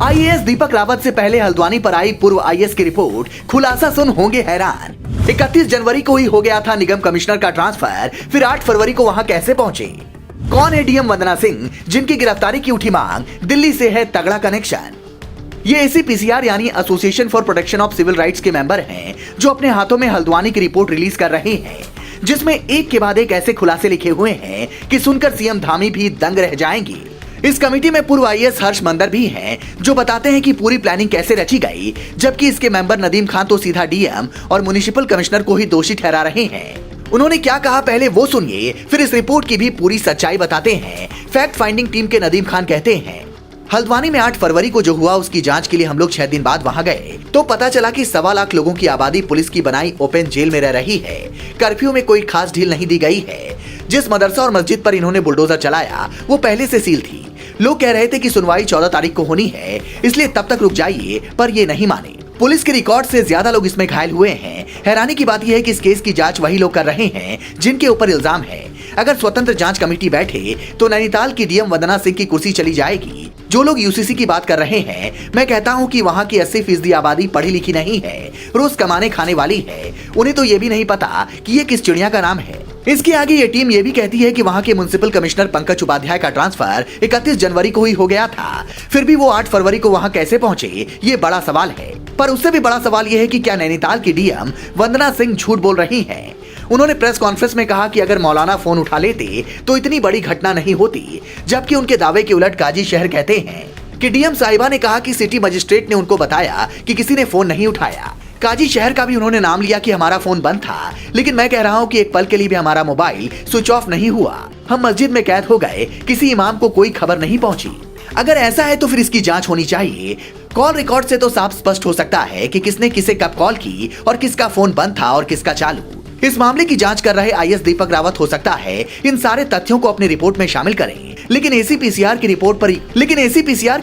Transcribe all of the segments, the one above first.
IAS Deepak Rawat से पहले हल्द्वानी पर आई पूर्व आईएएस की रिपोर्ट, खुलासा सुन होंगे हैरान। 31 जनवरी को ही हो गया था निगम कमिश्नर का ट्रांसफर, फिर 8 फरवरी को वहां कैसे पहुंचे? कौन है डीएम वंदना सिंह, जिनकी गिरफ्तारी की उठी मांग? दिल्ली से है तगड़ा कनेक्शन। ये एसीपीसीआर यानी association for protection of civil rights के मेंबर हैं, जो अपने हाथों में हल्द्वानी की रिपोर्ट रिलीज कर रहे हैं, जिसमें एक के बाद एक ऐसे खुलासे लिखे हुए हैं कि सुनकर सीएम धामी भी दंग रह जाएंगे। इस कमेटी में पूर्व आईएएस हर्ष मंदर भी हैं, जो बताते हैं कि पूरी प्लानिंग कैसे रची गई, जबकि इसके मेंबर नदीम खान तो सीधा डीएम और म्युनिसिपल कमिश्नर को ही दोषी ठहरा रहे हैं। उन्होंने क्या कहा पहले वो सुनिए, फिर इस रिपोर्ट की भी पूरी सच्चाई बताते हैं। फैक्ट फाइंडिंग टीम के नदीम खान कहते हैं, हल्द्वानी में 8 फरवरी को जो हुआ उसकी जांच के लिए हम लोग 6 दिन बाद वहां गए तो पता चला कि 1.25 लाख लोगों की आबादी पुलिस की बनाई ओपन जेल में रह रही है। कर्फ्यू में कोई खास ढील नहीं दी गई है। जिस मदरसा और मस्जिद पर इन्होंने बुलडोजर चलाया वो पहले से सील थी। लोग कह रहे थे कि सुनवाई 14 तारीख को होनी है, इसलिए तब तक रुक जाइए, पर ये नहीं माने। पुलिस के रिकॉर्ड से ज्यादा लोग इसमें घायल हुए हैं। हैरानी की बात यह है कि इस केस की जांच वही लोग कर रहे हैं जिनके ऊपर इल्जाम है। अगर स्वतंत्र जांच कमेटी बैठे तो नैनीताल की डीएम वंदना सिंह की कुर्सी चली जाएगी। जो लोग यूसीसी की बात कर रहे हैं, मैं कहता हूं कि वहां की 80% आबादी पढ़ी लिखी नहीं है, रोज कमाने खाने वाली है। उन्हें तो ये भी नहीं पता कि ये किस चिड़िया का नाम है। इसके आगे ये टीम ये भी कहती है कि वहां के म्युनिसिपल कमिश्नर पंकज उपाध्याय का ट्रांसफर 31 जनवरी को ही हो गया था, फिर भी वो 8 फरवरी को वहां कैसे पहुंचे, ये बड़ा सवाल है। पर उससे भी बड़ा सवाल ये है कि क्या नैनीताल की डीएम वंदना सिंह झूठ बोल रही हैं? उन्होंने प्रेस कॉन्फ्रेंस में कहा कि अगर मौलाना फोन उठा लेते तो इतनी बड़ी घटना नहीं होती, जबकि उनके दावे के उलट काजी शहर कहते हैं कि डीएम साहिबा ने कहा कि सिटी मजिस्ट्रेट ने उनको बताया कि किसी ने फोन नहीं उठाया। काजी शहर का भी उन्होंने नाम लिया कि हमारा फोन बंद था, लेकिन मैं कह रहा हूं कि एक पल के लिए भी हमारा मोबाइल स्विच ऑफ नहीं हुआ। हम मस्जिद में कैद हो गए, किसी इमाम को कोई खबर नहीं पहुंची। अगर ऐसा है तो फिर इसकी जांच होनी चाहिए। कॉल रिकॉर्ड से तो साफ स्पष्ट हो सकता है कि किसने किसे कब कॉल की और किसका फोन बंद था और किसका चालू। इस मामले की जांच कर रहे आईएएस दीपक रावत हो सकता है इन सारे तथ्यों को अपनी रिपोर्ट में शामिल करें। लेकिन एसीपीसीआर की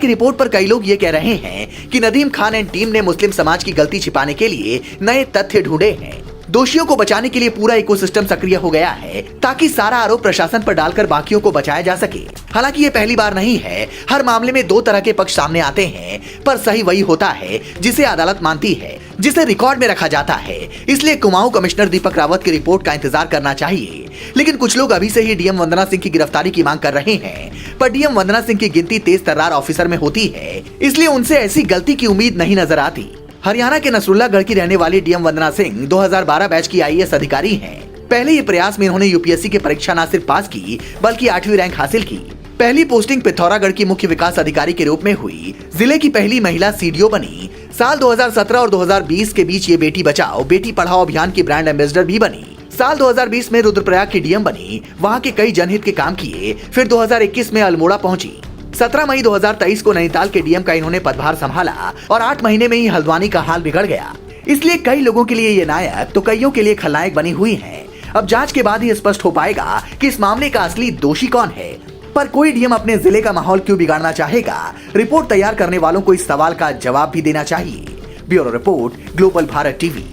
रिपोर्ट पर कई लोग ये कह रहे हैं कि नदीम खान एंड टीम ने मुस्लिम समाज की गलती छिपाने के लिए नए तथ्य ढूंढे हैं। दोषियों को बचाने के लिए पूरा इकोसिस्टम सक्रिय हो गया है, ताकि सारा आरोप प्रशासन पर डालकर बाकियों को बचाया जा सके। हालांकि ये पहली बार नहीं है। हर मामले में 2 तरह के पक्ष सामने आते हैं, पर सही वही होता है जिसे अदालत मानती है, जिसे रिकॉर्ड में रखा जाता है। इसलिए कुमाऊं कमिश्नर दीपक रावत की रिपोर्ट का इंतजार करना चाहिए। लेकिन कुछ लोग अभी से ही डीएम वंदना सिंह की गिरफ्तारी की मांग कर रहे हैं, पर डीएम वंदना सिंह की गिनती तेज तर्रार ऑफिसर में होती है, इसलिए उनसे ऐसी गलती की उम्मीद नहीं नजर आती। हरियाणा के नसरुल्लागढ़ की रहने वाली डीएम वंदना सिंह 2012 बैच की आईएएस अधिकारी हैं। पहले ये प्रयास में इन्होंने यूपीएससी की परीक्षा न सिर्फ पास की, बल्कि 8वीं रैंक हासिल की। पहली पोस्टिंग पिथौरागढ़ की मुख्य विकास अधिकारी के रूप में हुई। जिले की पहली महिला सीडीओ बनी। साल 2017 और 2020 के बीच ये बेटी बचाओ बेटी पढ़ाओ अभियान की ब्रांड एम्बेसडर भी बनी। साल 2020 में रुद्रप्रयाग की डीएम बनी, वहाँ के कई जनहित के काम किए। फिर 2021 में अल्मोड़ा पहुंची। 17 मई 2023 को नैनीताल के डीएम का इन्होंने पदभार संभाला और 8 महीने में ही हल्द्वानी का हाल बिगड़ गया। इसलिए कई लोगों के लिए ये नायक तो कईयों के लिए खलनायक बनी हुई है। अब जांच के बाद ही स्पष्ट हो पाएगा कि इस मामले का असली दोषी कौन है। पर कोई डीएम अपने जिले का माहौल क्यों बिगाड़ना चाहेगा? रिपोर्ट तैयार करने वालों को इस सवाल का जवाब भी देना चाहिए। Bureau report, global Bharat TV.